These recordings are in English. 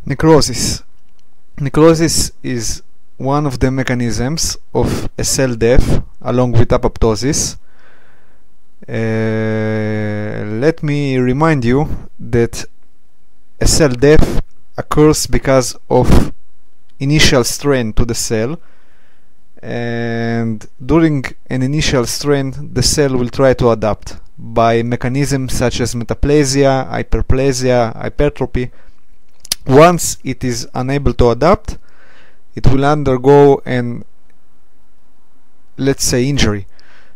Necrosis. Necrosis is one of the mechanisms of a cell death along with apoptosis. Let me remind you that a cell death occurs because of initial strain to the cell, and during an initial strain the cell will try to adapt by mechanisms such as metaplasia, hyperplasia, hypertrophy. Once it is unable to adapt, it will undergo an, let's say, injury.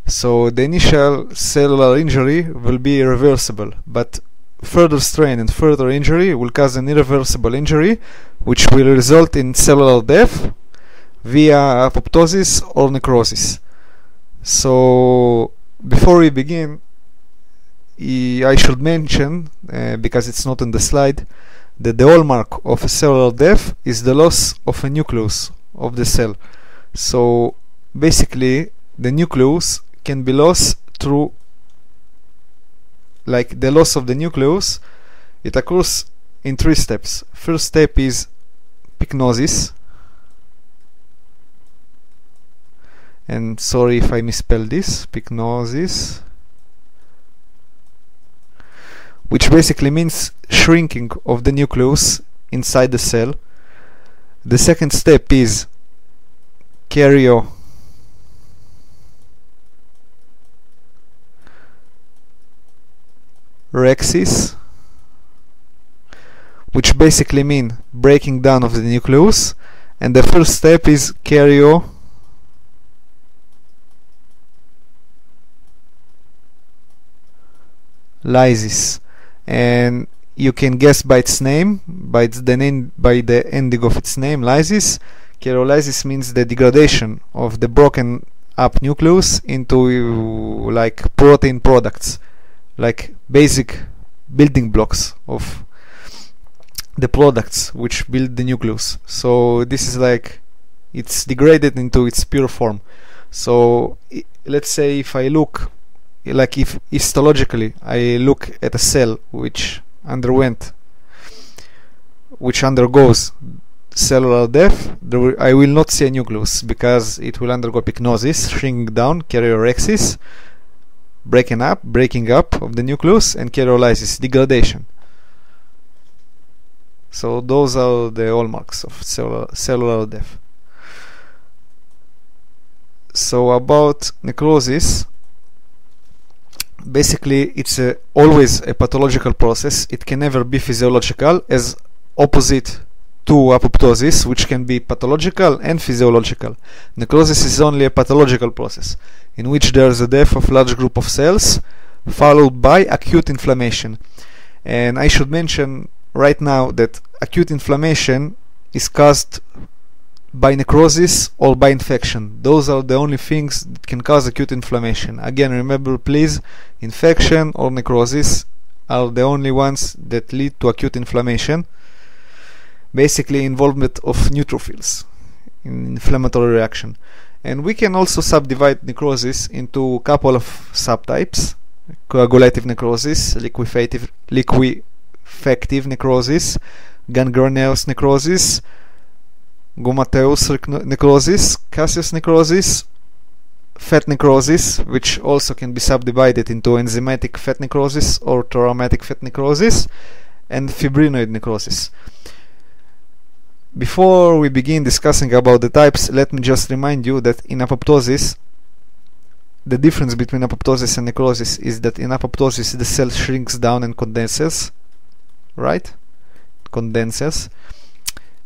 So the initial cellular injury will be irreversible, but further strain and further injury will cause an irreversible injury, which will result in cellular death via apoptosis or necrosis. So before we begin, I should mention, because it's not in the slide, that the hallmark of a cellular death is the loss of a nucleus of the cell. So basically the nucleus can be lost through, like the loss of the nucleus, it occurs in 3 steps. First step is pycnosis, and sorry if I misspelled this, pycnosis, which basically means shrinking of the nucleus inside the cell. The second step is karyorrhexis, which basically mean breaking down of the nucleus, and the first step is karyolysis. And you can guess by its name, by the ending of its name, lysis. Karyolysis means the degradation of the broken up nucleus into like protein products, like basic building blocks of the products which build the nucleus. So this is like, it's degraded into its pure form. So let's say if I look, like if histologically I look at a cell which undergoes cellular death, I will not see a nucleus, because it will undergo pycnosis, shrinking down, karyorrhexis, breaking up of the nucleus, and karyolysis, degradation. So those are the hallmarks of cellular death. So about necrosis, basically it's always a pathological process. It can never be physiological, as opposite to apoptosis, which can be pathological and physiological. Necrosis is only a pathological process in which there is a death of large group of cells followed by acute inflammation. And I should mention right now that acute inflammation is caused by necrosis or by infection. Those are the only things that can cause acute inflammation. Again, remember please, infection or necrosis are the only ones that lead to acute inflammation. Basically involvement of neutrophils in inflammatory reaction. And we can also subdivide necrosis into a couple of subtypes: coagulative necrosis, liquefactive necrosis, gangrenous necrosis, gummatous necrosis, caseous necrosis, fat necrosis, which also can be subdivided into enzymatic fat necrosis or traumatic fat necrosis, and fibrinoid necrosis. Before we begin discussing about the types, let me just remind you that in apoptosis, the difference between apoptosis and necrosis is that in apoptosis the cell shrinks down and condenses, right? Condenses.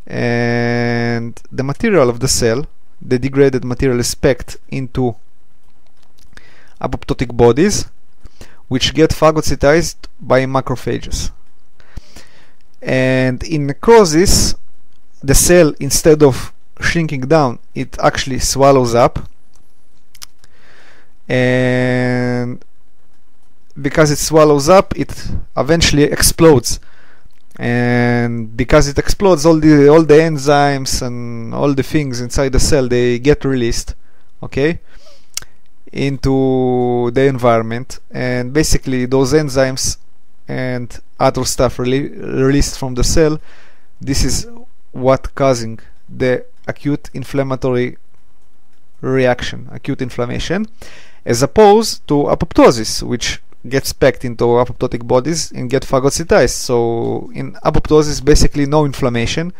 And the material of the cell, the degraded material, is packed into apoptotic bodies, which get phagocytized by macrophages. And in necrosis, the cell, instead of shrinking down, it actually swallows up, and because it swallows up, it eventually explodes. And because it explodes, all the enzymes and all the things inside the cell, they get released, okay, into the environment. And basically those enzymes and other stuff released from the cell, this is what causing the acute inflammatory reaction, acute inflammation, as opposed to apoptosis, which gets packed into apoptotic bodies and get phagocytized. So in apoptosis, basically no inflammation,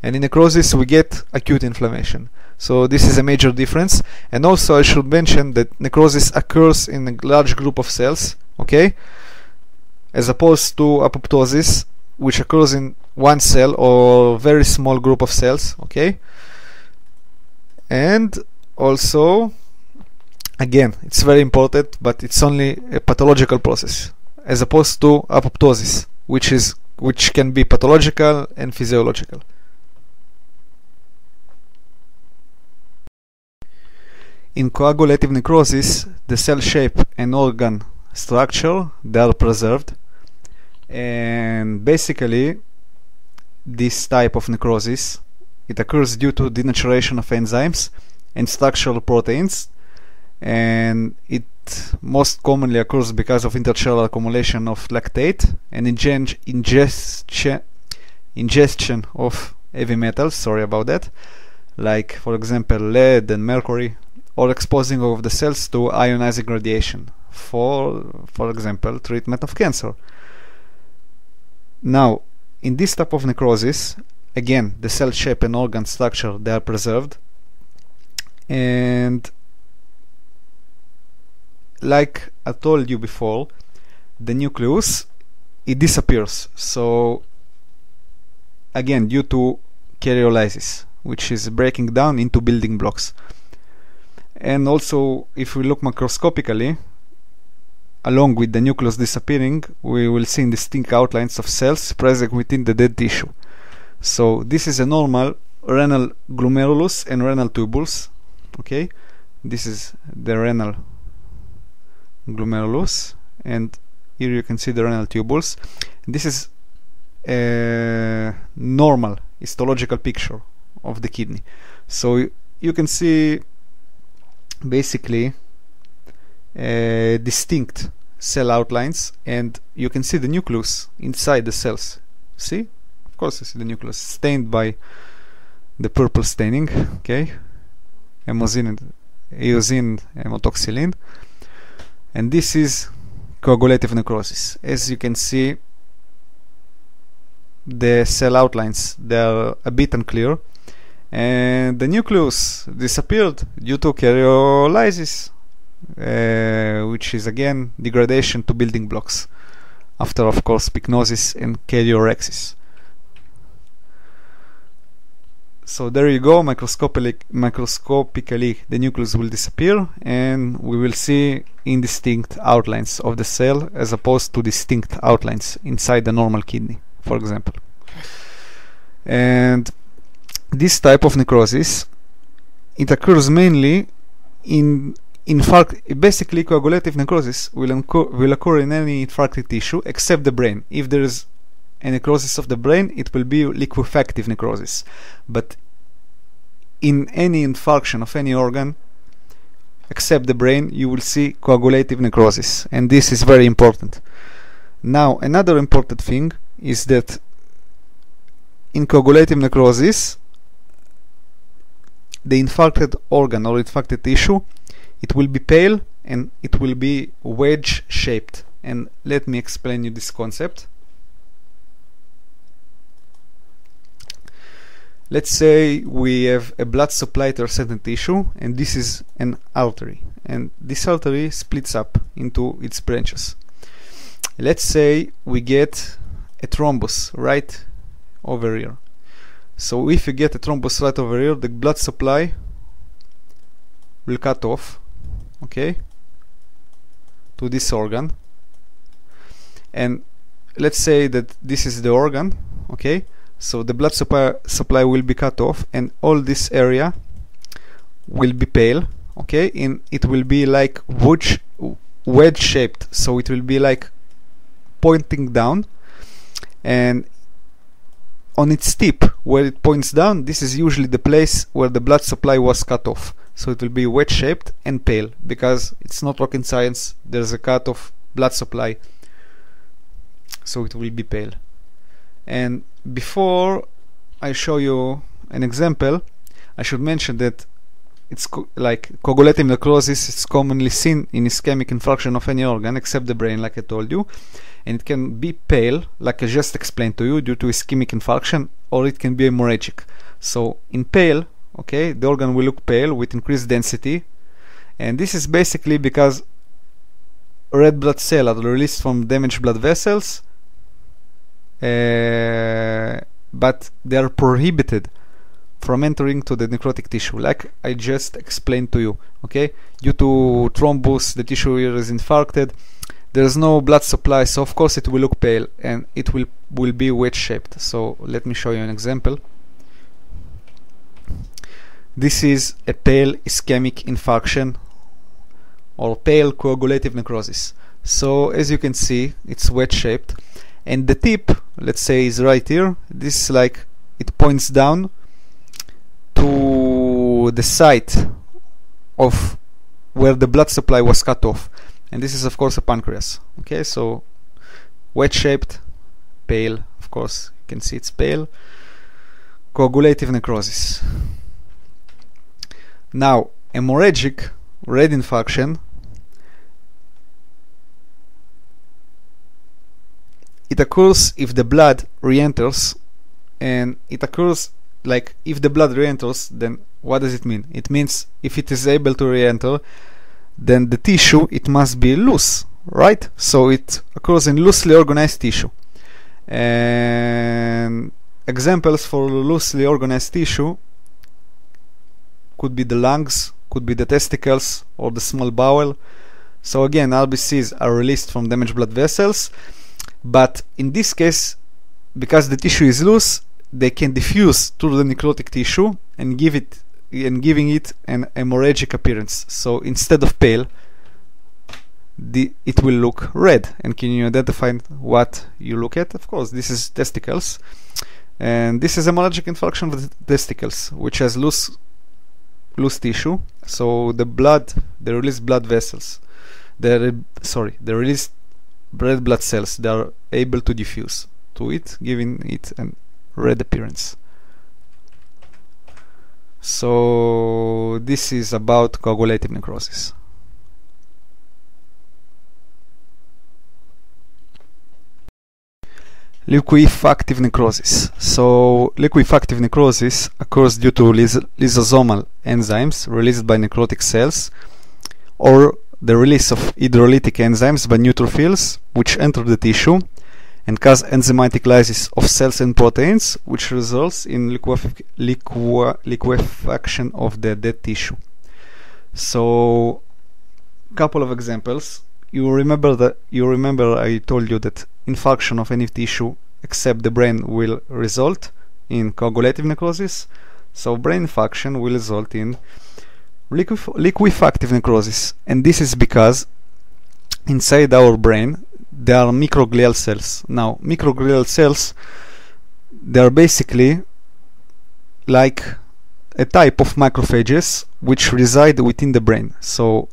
and in necrosis we get acute inflammation. So this is a major difference. And also I should mention that necrosis occurs in a large group of cells, okay, as opposed to apoptosis, which occurs in one cell or very small group of cells, okay. And also, again, it's very important, but it's only a pathological process, as opposed to apoptosis, which can be pathological and physiological. In coagulative necrosis, the cell shape and organ structure, they are preserved, and basically this type of necrosis, it occurs due to denaturation of enzymes and structural proteins, and it most commonly occurs because of intercellular accumulation of lactate and ingestion of heavy metals, sorry about that, like for example lead and mercury, or exposing of the cells to ionizing radiation, for example treatment of cancer. Now, in this type of necrosis, again, the cell shape and organ structure, they are preserved, and like I told you before, the nucleus, it disappears. So again, due to karyolysis, which is breaking down into building blocks. And also, if we look macroscopically, along with the nucleus disappearing, we will see distinct outlines of cells present within the dead tissue. So this is a normal renal glomerulus and renal tubules, okay. This is the renal glomerulus, and here you can see the renal tubules. This is a normal histological picture of the kidney. So you can see basically distinct cell outlines, and you can see the nucleus inside the cells. See? Of course you see the nucleus stained by the purple staining, okay, eosine hemotoxylin. And this is coagulative necrosis. As you can see, the cell outlines, they are a bit unclear, and the nucleus disappeared due to karyolysis, which is again degradation to building blocks after, of course, pycnosis and karyorexis. So there you go, microscopically the nucleus will disappear, and we will see indistinct outlines of the cell as opposed to distinct outlines inside the normal kidney, for example. And this type of necrosis, it occurs mainly in basically coagulative necrosis will occur in any infarcted tissue except the brain. If there is a necrosis of the brain, it will be liquefactive necrosis. But in any infarction of any organ except the brain, you will see coagulative necrosis, and this is very important. Now, another important thing is that in coagulative necrosis, the infarcted organ or infarcted tissue, it will be pale and it will be wedge shaped. And let me explain you this concept. Let's say we have a blood supply to a certain tissue, and this is an artery, and this artery splits up into its branches. Let's say we get a thrombus right over here. So if you get a thrombus right over here, the blood supply will cut off, okay, to this organ. And let's say that this is the organ, okay. So the blood supply will be cut off, and all this area will be pale, okay, and it will be like wedge shaped, so it will be like pointing down, and on its tip where it points down, this is usually the place where the blood supply was cut off. So it will be wedge shaped and pale, because it's not rocket science, there's a cut of blood supply, so it will be pale. And before I show you an example, I should mention that it's like coagulative necrosis is commonly seen in ischemic infarction of any organ except the brain, like I told you, and it can be pale, like I just explained to you, due to ischemic infarction, or it can be hemorrhagic. So in pale, okay, the organ will look pale with increased density, and this is basically because red blood cells are released from damaged blood vessels, but they are prohibited from entering to the necrotic tissue, like I just explained to you. Okay, due to thrombus, the tissue here is infarcted, there is no blood supply, so of course it will look pale and it will be wedge shaped. So let me show you an example. This is a pale ischemic infarction or pale coagulative necrosis. So as you can see, it's wedge shaped, and the tip, let's say, is right here. This is like, it points down to the site of where the blood supply was cut off, and this is of course a pancreas. Okay, so wedge shaped, pale, of course you can see it's pale, coagulative necrosis. Now hemorrhagic red infarction, it occurs if the blood re-enters, and it occurs like if the blood re-enters, then what does it mean? It means if it is able to re-enter, then the tissue, it must be loose, right? So it occurs in loosely organized tissue, and examples for loosely organized tissue could be the lungs, could be the testicles, or the small bowel. So again, RBCs are released from damaged blood vessels, but in this case, because the tissue is loose, they can diffuse to the necrotic tissue and giving it an hemorrhagic appearance. So instead of pale, it will look red. And can you identify what you look at? Of course, this is testicles, and this is hemorrhagic infarction of the testicles, which has loose tissue. So the released blood vessels, the released red blood cells, they are able to diffuse to it, giving it an red appearance. So this is about coagulative necrosis. Liquefactive necrosis. So liquefactive necrosis occurs due to lysosomal enzymes released by necrotic cells, or the release of hydrolytic enzymes by neutrophils, which enter the tissue and cause enzymatic lysis of cells and proteins, which results in liquefaction of the dead tissue. So, couple of examples. You remember I told you that infarction of any tissue except the brain will result in coagulative necrosis. So brain infarction will result in liquefactive necrosis, and this is because inside our brain there are microglial cells. Now microglial cells, they are basically like a type of macrophages which reside within the brain. So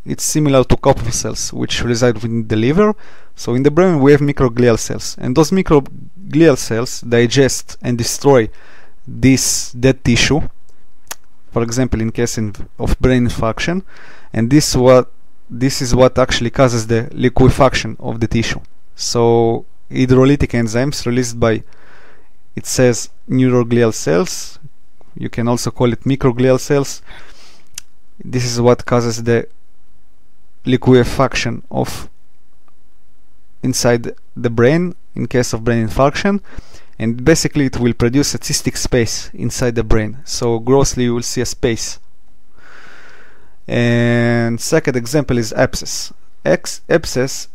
it's similar to Kupffer cells which reside within the liver. So in the brain we have microglial cells, and those microglial cells digest and destroy this dead tissue, for example in case of brain infarction, and this is what actually causes the liquefaction of the tissue. So hydrolytic enzymes released by, it says, neuroglial cells, you can also call it microglial cells. This is what causes the liquefaction of inside the brain in case of brain infarction, and basically it will produce a cystic space inside the brain. So grossly you will see a space. And second example is abscess. Abscess,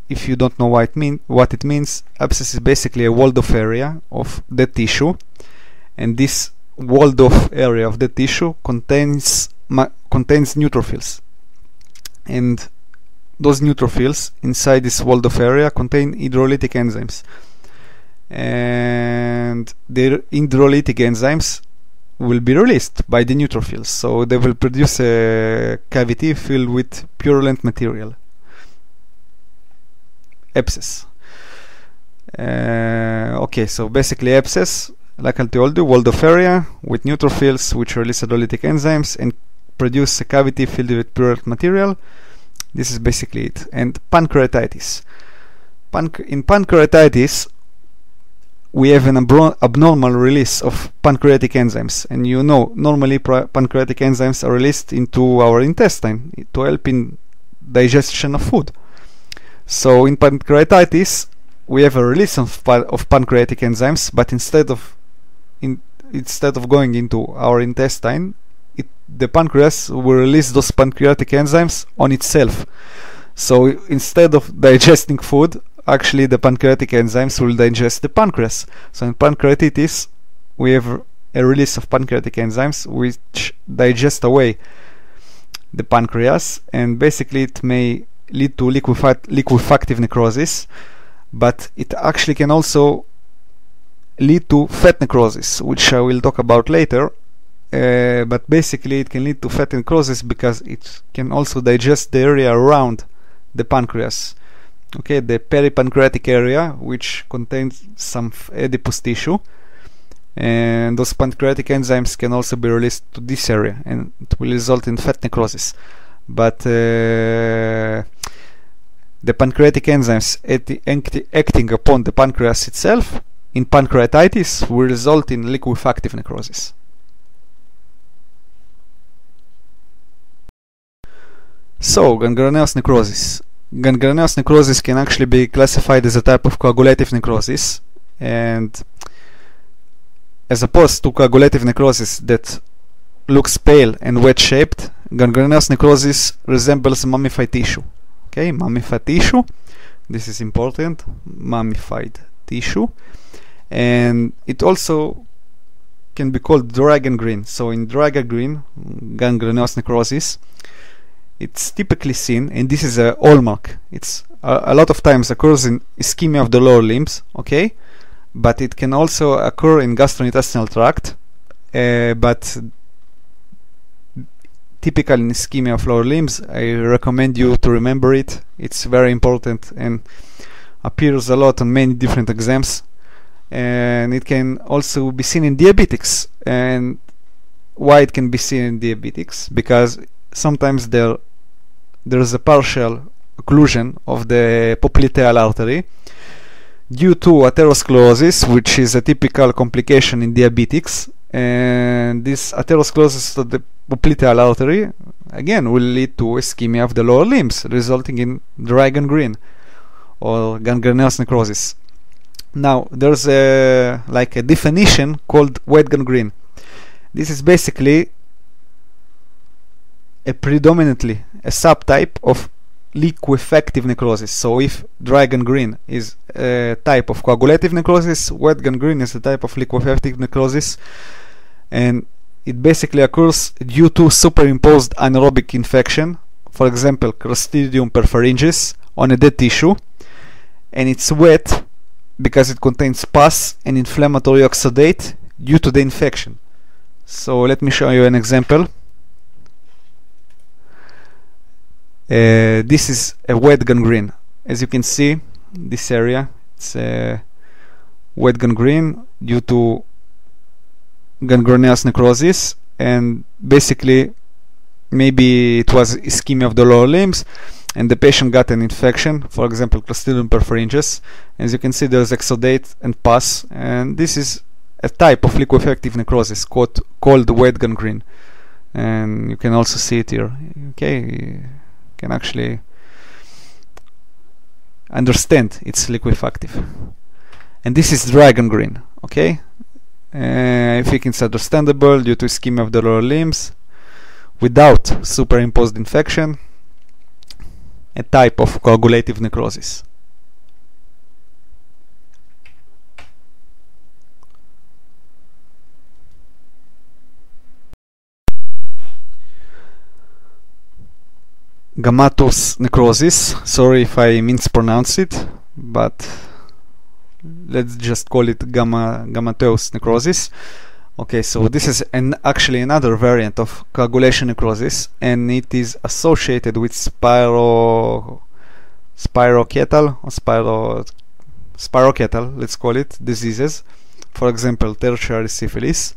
if you don't know what it means, abscess is basically a walled-off area of the tissue, and this walled-off area of the tissue contains neutrophils, and those neutrophils inside this walled-off area contain hydrolytic enzymes, and the hydrolytic enzymes will be released by the neutrophils, so they will produce a cavity filled with purulent material. Abscess. Okay. Okay, so basically abscess, like I told you, walled off area with neutrophils which release hydrolytic enzymes and produce a cavity filled with purulent material. This is basically it. And pancreatitis. In pancreatitis, we have an abnormal release of pancreatic enzymes, and you know, normally pancreatic enzymes are released into our intestine to help in digestion of food. So in pancreatitis, we have a release of pancreatic enzymes, but instead of going into our intestine, the pancreas will release those pancreatic enzymes on itself. So instead of digesting food, actually the pancreatic enzymes will digest the pancreas. So in pancreatitis, we have a release of pancreatic enzymes which digest away the pancreas, and basically it may lead to liquefactive necrosis, but it actually can also lead to fat necrosis, which I will talk about later. But basically it can lead to fat necrosis because it can also digest the area around the pancreas. Okay, the peripancreatic area, which contains some adipose tissue, and those pancreatic enzymes can also be released to this area, and it will result in fat necrosis. But the pancreatic enzymes acting upon the pancreas itself in pancreatitis will result in liquefactive necrosis. So, gangrenous necrosis. Gangrenous necrosis can actually be classified as a type of coagulative necrosis, and as opposed to coagulative necrosis that looks pale and wedge-shaped, gangrenous necrosis resembles mummified tissue. Okay, mummified tissue, this is important, mummified tissue, and it also can be called dry gangrene. So in dry gangrene, gangrenous necrosis, it's typically seen, and this is a hallmark, it's a lot of times occurs in ischemia of the lower limbs, okay, but it can also occur in gastrointestinal tract, but typical in ischemia of lower limbs. I recommend you to remember it, it's very important and appears a lot on many different exams. And it can also be seen in diabetics. And why it can be seen in diabetics? Because sometimes there's a partial occlusion of the popliteal artery due to atherosclerosis, which is a typical complication in diabetics. And this atherosclerosis of the popliteal artery again will lead to ischemia of the lower limbs, resulting in dry gangrene or gangrenous necrosis. Now there's a definition called wet gangrene. This is basically predominantly a subtype of liquefactive necrosis. So if dry gangrene is a type of coagulative necrosis, wet gangrene is a type of liquefactive necrosis, and it basically occurs due to superimposed anaerobic infection, for example Clostridium perfringens, on a dead tissue, and it's wet because it contains pus and inflammatory oxidate due to the infection. So let me show you an example. This is a wet gangrene. As you can see, this area, it's a wet gangrene due to gangrenous necrosis, and basically maybe it was ischemia of the lower limbs and the patient got an infection, for example Clostridium perfringens. As you can see, there's exudate and pus, and this is a type of liquefactive necrosis called wet gangrene, and you can also see it here. Okay, you can actually understand it's liquefactive. And this is dry gangrene. Okay, I think it's understandable due to ischemia of the lower limbs without superimposed infection, a type of coagulative necrosis. Gammatus necrosis, sorry if I mispronounce it, but let's just call it gammateus necrosis. Okay, so this is actually another variant of coagulation necrosis, and it is associated with spirochetal or spirochetal, let's call it, diseases, for example tertiary syphilis,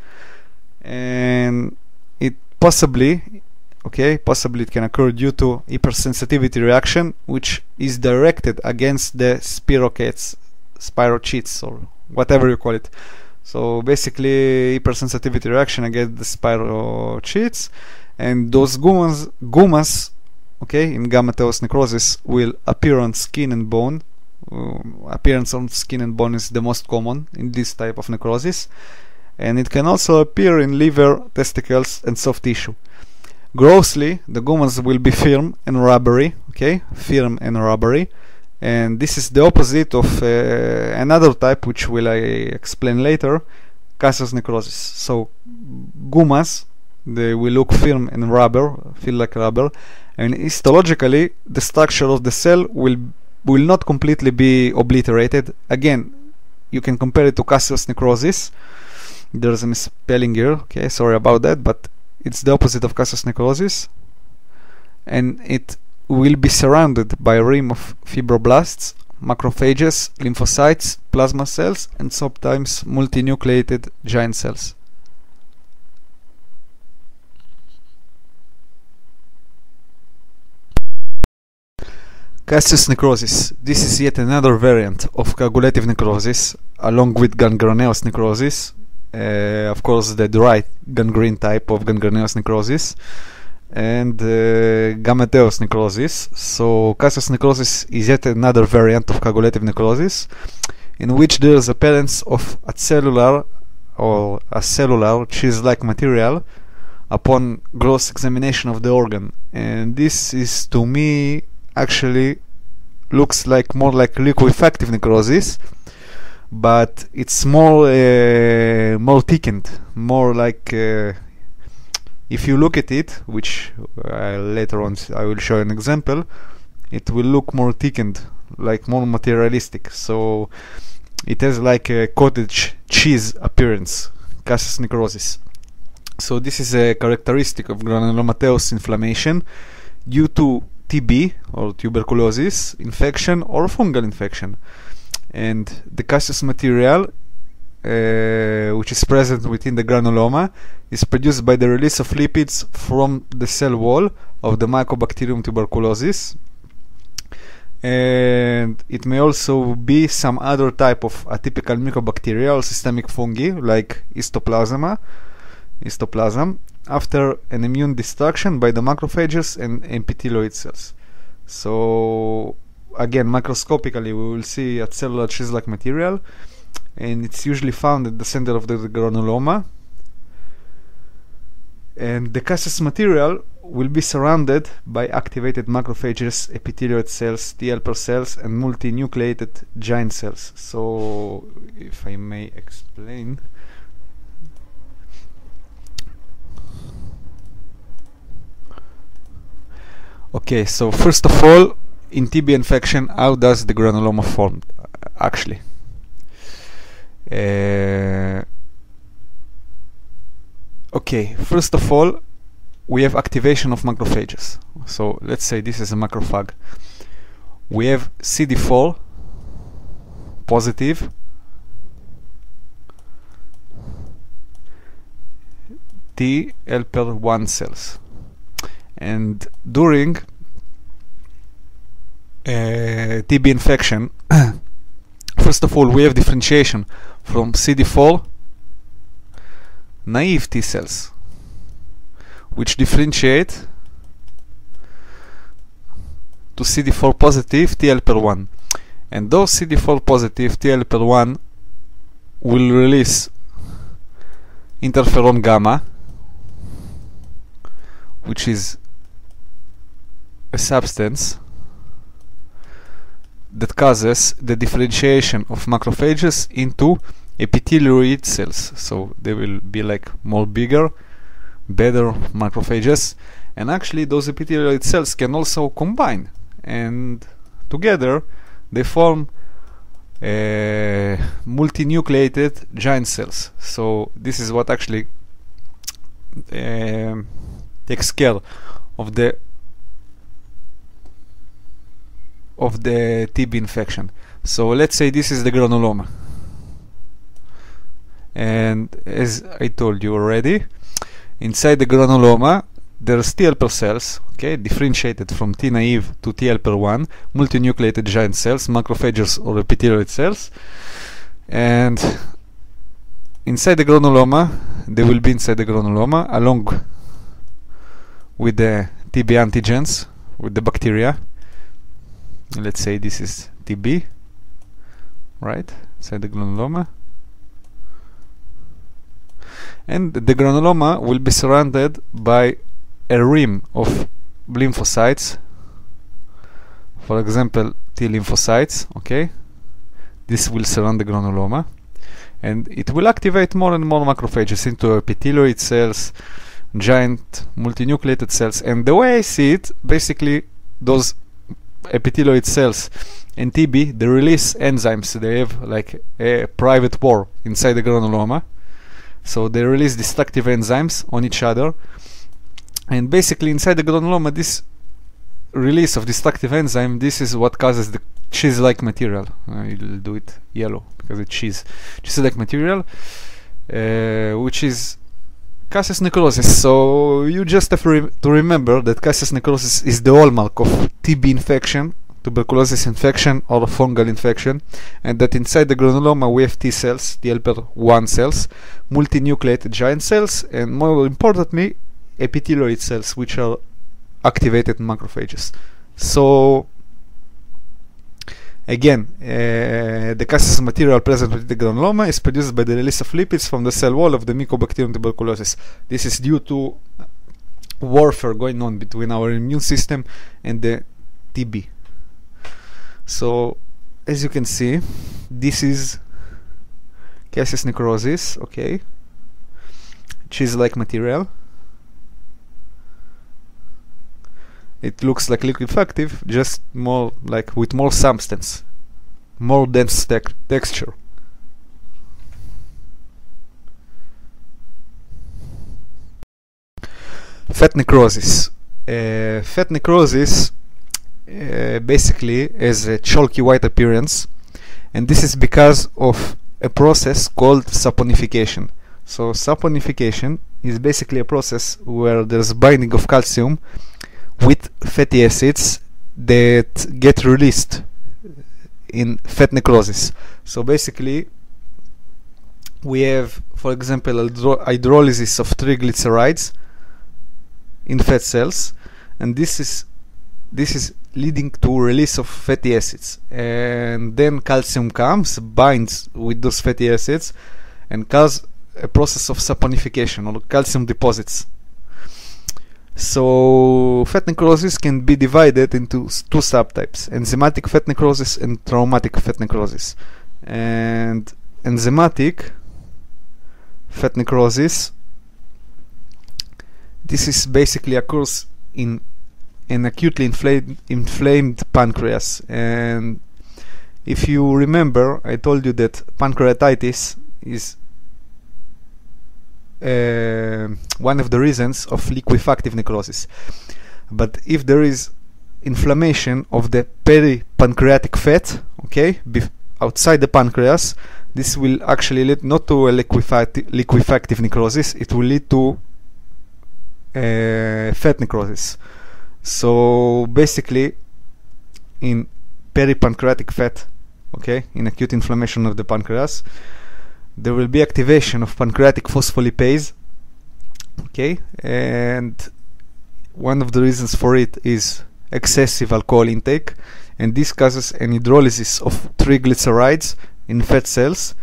and it possibly it can occur due to hypersensitivity reaction, which is directed against the spirochetes, or whatever you call it. So basically hypersensitivity reaction against the spirochetes, and those gummas in gamma-teos necrosis will appear on skin and bone. Appearance on skin and bone is the most common in this type of necrosis, and it can also appear in liver, testicles and soft tissue. Grossly, the gummas will be firm and rubbery, and this is the opposite of another type which will I explain later, caseous necrosis. So gummas, they will look firm and feel like rubber, and histologically the structure of the cell will not completely be obliterated. Again, you can compare it to caseous necrosis. There's a misspelling here, sorry about that, but it's the opposite of caseous necrosis, and it will be surrounded by a rim of fibroblasts, macrophages, lymphocytes, plasma cells, and sometimes multinucleated giant cells. Caseous necrosis. This is yet another variant of coagulative necrosis, along with gangreneous necrosis. Of course, the dry gangrene type of gangreneous necrosis, and gamma-teos necrosis. So caseous necrosis is yet another variant of coagulative necrosis, in which there is appearance of acellular or a cellular cheese-like material upon gross examination of the organ, and this is, to me, actually looks more like liquefactive necrosis, but it's more thickened, more like if you look at it, which later on I will show an example, it will look more thickened, like more materialistic. So it has like a cottage cheese appearance, caseous necrosis. So this is a characteristic of granulomatous inflammation due to TB or tuberculosis infection or fungal infection, and the caseous material which is present within the granuloma is produced by the release of lipids from the cell wall of the Mycobacterium tuberculosis, and it may also be some other type of atypical mycobacteria or systemic fungi like histoplasm after an immune destruction by the macrophages and epithelioid cells. So again, microscopically we will see a cellular cheese-like material, and it's usually found at the center of the granuloma, and the caseous material will be surrounded by activated macrophages, epithelioid cells, T helper cells, and multinucleated giant cells. So if I may explain, okay, so first of all, in TB infection, how does the granuloma form actually? Okay, first of all, we have activation of macrophages. So let's say this is a macrophage. We have CD4 positive, T helper 1 cells, and during TB infection, first of all, we have differentiation from CD4 naive T cells, which differentiate to CD4 positive T helper 1, and those CD4 positive T helper 1 will release interferon gamma, which is a substance that causes the differentiation of macrophages into epithelioid cells. So they will be like more bigger, better macrophages, and actually those epithelioid cells can also combine, and together they form multinucleated giant cells. So this is what actually takes care of the TB infection. So let's say this is the granuloma, and as I told you already, inside the granuloma there are T helper cells, okay, differentiated from T naive to T helper 1, multinucleated giant cells, macrophages or epithelioid cells, and inside the granuloma, they will be inside the granuloma along with the TB antigens, with the bacteria. Let's say this is TB, right, inside the granuloma. And the granuloma will be surrounded by a rim of lymphocytes, for example T lymphocytes, okay. This will surround the granuloma, and it will activate more and more macrophages into epithelioid cells, giant multinucleated cells. And the way I see it, basically those epithelioid cells and TB, they release enzymes. They have like a private war inside the granuloma, so they release destructive enzymes on each other. And basically inside the granuloma, this release of destructive enzyme, this is what causes the cheese-like material. You'll do it yellow because it's cheese-like material, which is caseous necrosis. So you just have to remember that caseous necrosis is the hallmark of TB infection, tuberculosis infection, or fungal infection, and that inside the granuloma we have T cells, T helper 1 cells, multinucleated giant cells, and more importantly epithelioid cells, which are activated macrophages. So again, the caseous material present within the granuloma is produced by the release of lipids from the cell wall of the Mycobacterium tuberculosis. This is due to warfare going on between our immune system and the TB. So as you can see, this is caseous necrosis, okay, cheese-like material. It looks like liquefactive, just more like with more substance, more dense texture. Fat necrosis. Fat necrosis basically has a chalky white appearance, and this is because of a process called saponification. So saponification is basically a process where there's binding of calcium with fatty acids that get released in fat necrosis. So basically we have, for example, hydrolysis of triglycerides in fat cells, and this is leading to release of fatty acids, and then calcium comes, binds with those fatty acids, and cause a process of saponification or calcium deposits. So fat necrosis can be divided into two subtypes: enzymatic fat necrosis and traumatic fat necrosis. And enzymatic fat necrosis, this is basically occurs in an acutely inflamed pancreas. And if you remember, I told you that pancreatitis is one of the reasons of liquefactive necrosis. But if there is inflammation of the peripancreatic fat, okay, outside the pancreas, this will actually lead not to a liquefactive necrosis, it will lead to fat necrosis. So basically in peripancreatic fat, okay, in acute inflammation of the pancreas, there will be activation of pancreatic phospholipase, okay, and one of the reasons for it is excessive alcohol intake, and this causes an hydrolysis of triglycerides in fat cells,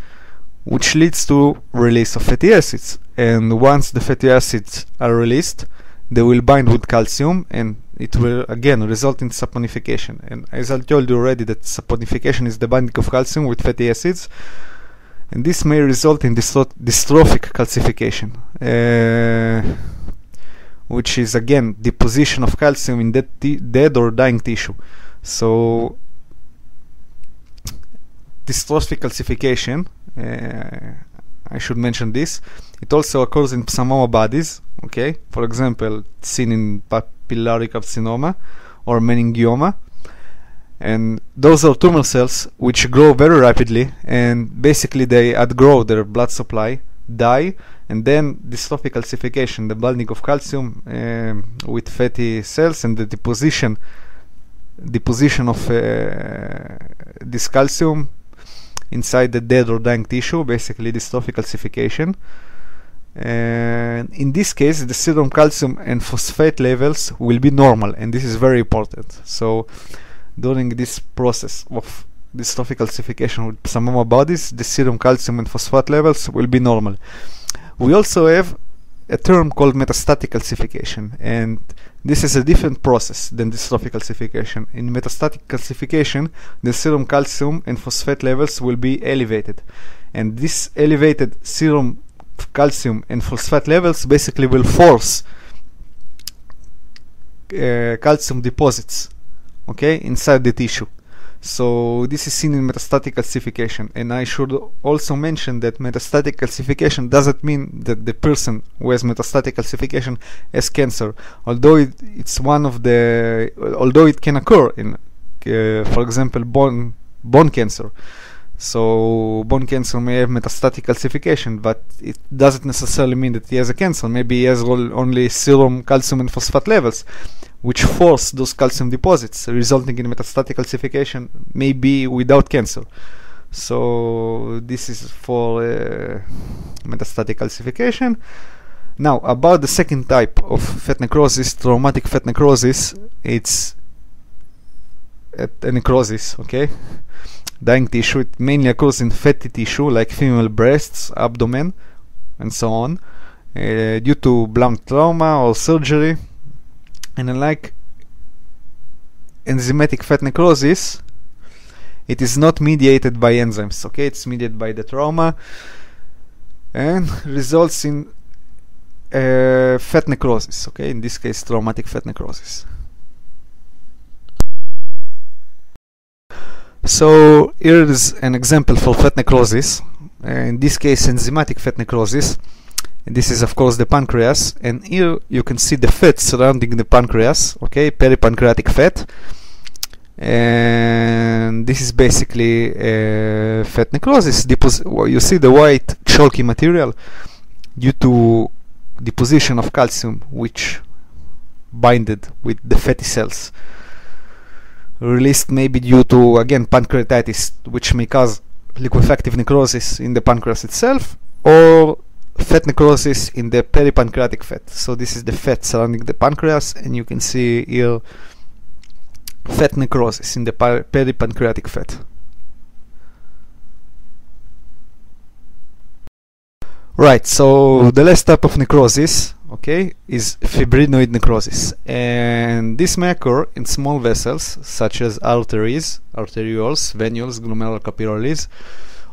which leads to release of fatty acids. And once the fatty acids are released, they will bind with calcium, and it will again result in saponification. And as I told you already, that saponification is the binding of calcium with fatty acids, and this may result in dystrophic calcification, which is again deposition of calcium in dead or dying tissue. So dystrophic calcification, I should mention this, it also occurs in psammoma bodies, okay, for example seen in papillary carcinoma or meningioma. and those are tumor cells which grow very rapidly, and basically they outgrow their blood supply, die, and then dystrophic calcification, the binding of calcium with fatty cells, and the deposition of this calcium inside the dead or dying tissue, basically dystrophic calcification. And in this case, the serum calcium and phosphate levels will be normal, and this is very important. So during this process of dystrophic calcification with psammoma bodies, the serum calcium and phosphate levels will be normal. We also have a term called metastatic calcification, and this is a different process than dystrophic calcification. In metastatic calcification, the serum calcium and phosphate levels will be elevated, and this elevated serum calcium and phosphate levels basically will force calcium deposits, okay, inside the tissue. So this is seen in metastatic calcification, and I should also mention that metastatic calcification doesn't mean that the person who has metastatic calcification has cancer, although it can occur in for example bone cancer. So bone cancer may have metastatic calcification, but it doesn't necessarily mean that he has a cancer. Maybe he has only serum calcium and phosphate levels, which force those calcium deposits, resulting in metastatic calcification, maybe without cancer. So this is for metastatic calcification. Now, about the second type of fat necrosis, traumatic fat necrosis, it's a necrosis, okay? Dying tissue. It mainly occurs in fatty tissue like female breasts, abdomen, and so on, due to blunt trauma or surgery. And unlike enzymatic fat necrosis, it is not mediated by enzymes, okay? It's mediated by the trauma and results in fat necrosis, okay? In this case, traumatic fat necrosis. So here is an example for fat necrosis, in this case enzymatic fat necrosis. And this is of course the pancreas, and here you can see the fat surrounding the pancreas, okay, peripancreatic fat, and this is basically fat necrosis. You see the white chalky material due to deposition of calcium which binded with the fatty cells, released maybe due to, again, pancreatitis, which may cause liquefactive necrosis in the pancreas itself, or fat necrosis in the peripancreatic fat. So this is the fat surrounding the pancreas, and you can see here fat necrosis in the peripancreatic fat. Right, so the last type of necrosis, okay, is fibrinoid necrosis, and this may occur in small vessels such as arteries, arterioles, venules, glomerular capillaries,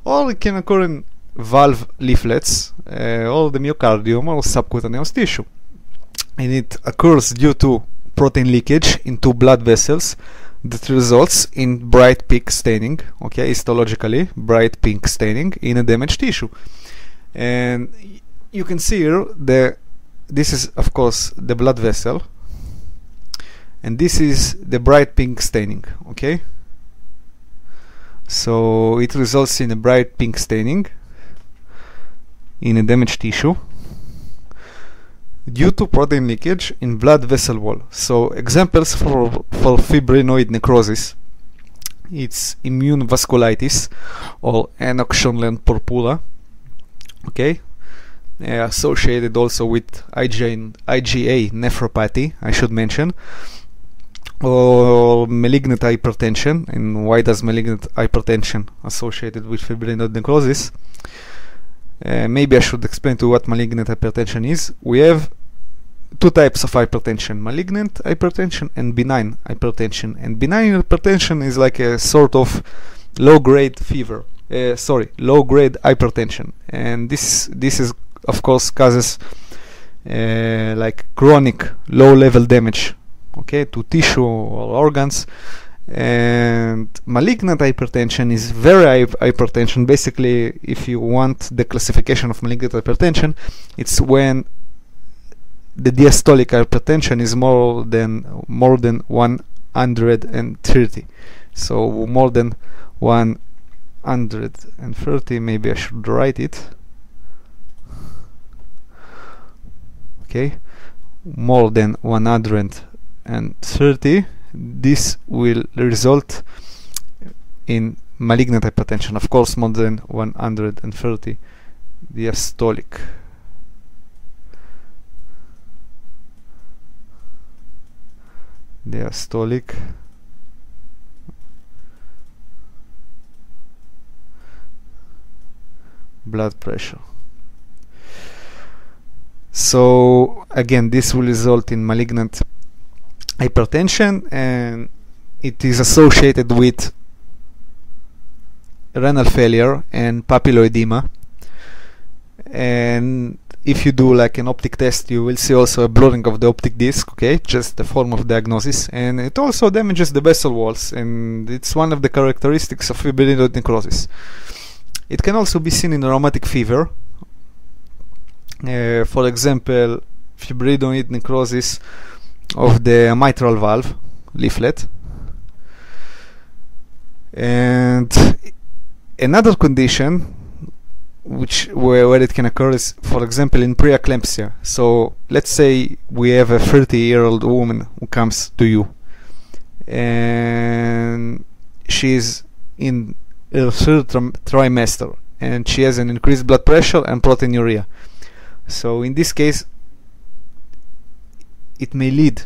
or it can occur in valve leaflets, or the myocardium or subcutaneous tissue, and it occurs due to protein leakage into blood vessels that results in bright pink staining, okay, histologically bright pink staining in a damaged tissue. And you can see here this is of course the blood vessel, and this is the bright pink staining, okay? So it results in a bright pink staining in a damaged tissue due to protein leakage in blood vessel wall. So examples for fibrinoid necrosis, it's immune vasculitis or anoxon purpura, okay, associated also with IgA nephropathy, I should mention, or malignant hypertension. And why does malignant hypertension associated with fibrinoid necrosis? Maybe I should explain to you what malignant hypertension is. We have two types of hypertension: malignant hypertension and benign hypertension. And benign hypertension is like a sort of low-grade fever, low-grade hypertension, and this is of course causes like chronic low-level damage, okay, to tissue or organs. And malignant hypertension is very hypertension. Basically, if you want the classification of malignant hypertension, it's when the diastolic hypertension is more than 130. So more than 130, maybe I should write it. Okay, more than 130, this will result in malignant hypertension. Of course, more than 130 diastolic. Blood pressure. So again, this will result in malignant hypertension, and it is associated with renal failure and papilloedema. And if you do like an optic test, you will see also a blurring of the optic disc, okay, just a form of diagnosis, and it also damages the vessel walls, and it's one of the characteristics of fibrinoid necrosis. It can also be seen in rheumatic fever. For example, fibrinoid necrosis of the mitral valve leaflet. And another condition where it can occur is, for example, in preeclampsia. So let's say we have a 30-year-old woman who comes to you, and she's in her third trimester, and she has an increased blood pressure and proteinuria. So in this case, it may lead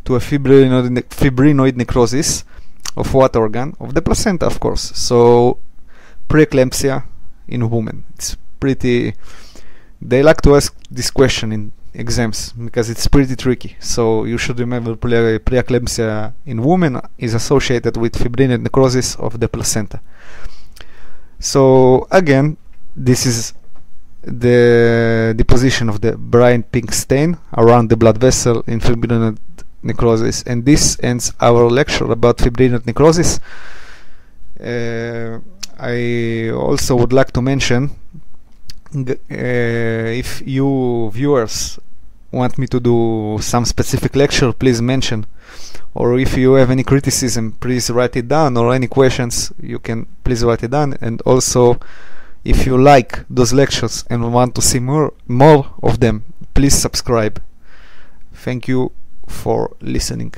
to a fibrinoid necrosis of what organ? Of the placenta, of course. So preeclampsia in women. It's pretty... They like to ask this question in exams because it's pretty tricky. So you should remember preeclampsia in women is associated with fibrinoid necrosis of the placenta. So again, this is the deposition of the bright pink stain around the blood vessel in fibrinoid necrosis, and this ends our lecture about fibrinoid necrosis. I also would like to mention, if you viewers want me to do some specific lecture, please mention, or if you have any criticism, please write it down, or any questions, you can please write it down. And also, if you like those lectures and want to see more of them, please subscribe. Thank you for listening.